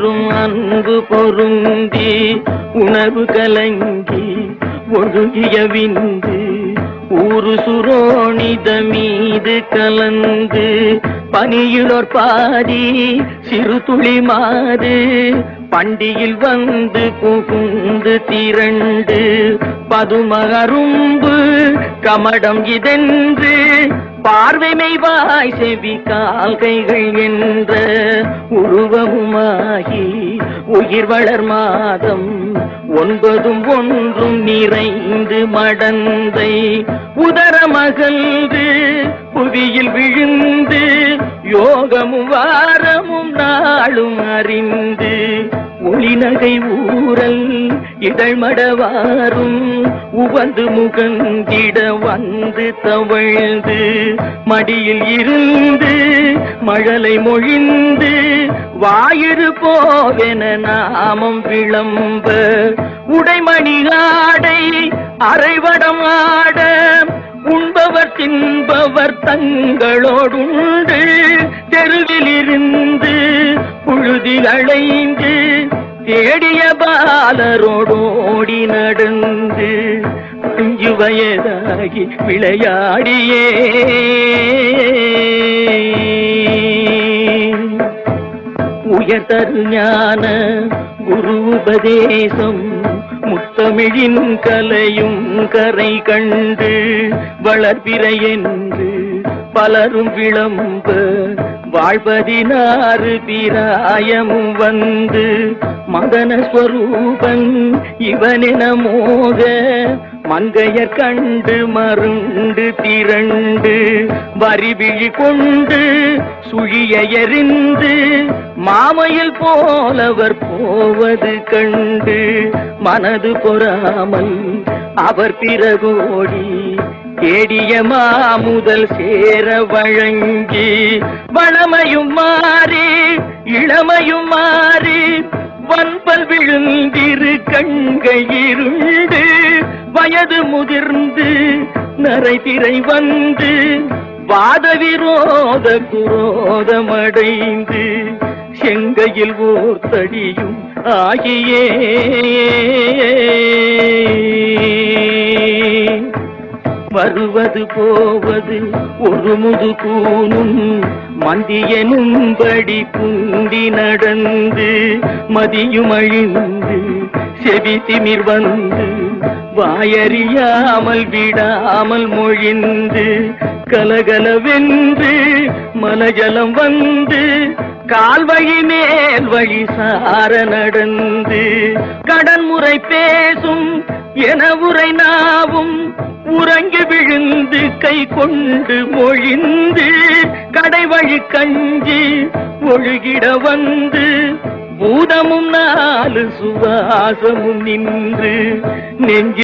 அன்பு பொருந்தி உணவு கலங்கி ஒழுகிய விந்து ஊரு சுரோணித மீது கலந்து பனியிலோர் பாதி சிறு துளி மாது பண்டியில் வந்து புகுந்து திரண்டு பதும அரும்பு கமடம் இதென்று பார்வைமைவாய் செவி கால்கைகள் என்ற உருவமுமாகி உயிர் வளர் மாதம் 9 ஒன்றும் நிறைந்து மடந்தை உதரமகல்து புவியில் விழுந்து யோகமும் வாரமும் நாளும் அறிந்து ஒளிநகை ஊரல் இதழ்மடவாரும் உவந்து முகந்திட வந்து தவழ்ந்து மடியில் இருந்து மழலை மொழிந்து வாயிறு போவென நாமம் விளம்ப உடைமணி ஆடை அரைவடம் ஆட உண்பவர் தின்பவர் தங்களோடுண்டு தெருவில் இருந்து புழுதில் அலைந்து தேடிய பாலரோடோடி நடந்து 5 வயதாகி விளையாடியே உயர்தரு ஞான குரு உபதேசம் முத்தமிழின் கலையும் கரை கண்டு வளர்பிறை என்று பலரும் விளம்ப வாழ்வதினாறு பிராயமும் வந்து மதனஸ்வரூபன் இவனென மோக மங்கையர் கண்டு மருண்டு திரண்டு வரிவிழி கொண்டு சுழிய எறிந்து மாமையில் போலவர் போவது கண்டு மனது பொறாமல் அவர் பிறகோடி தேடிய மாமுதல் சேர வழங்கி வளமையும் மாறி இளமையும் மாறி வன்பல் விழுந்திரு கண்கள் இருண்டு வயது முதிர்ந்து நரைதிரை வந்து வாத விரோத குரோதமடைந்து செங்கையில் ஓர் தடியும் ஆகியே வருவது போவது ஒரு முது கூனும் மந்தியனும்படி குந்தி நடந்து மதியும் அழிந்து செவி திமிர் வந்து வாயறியாமல் விடாமல் மொழிந்து கலகலவென்று மலஜலம் வந்து கால்வழி மேல் வழி சார நடந்து கடன்முறை பேசும் என உரை நாவும் உறங்கி விழுந்து கை கொண்டு மொழிந்து கடைவழி கஞ்சி ஒழுகிட வந்து பூதமும் 4 சுவாசமும் நின்று நெஞ்சு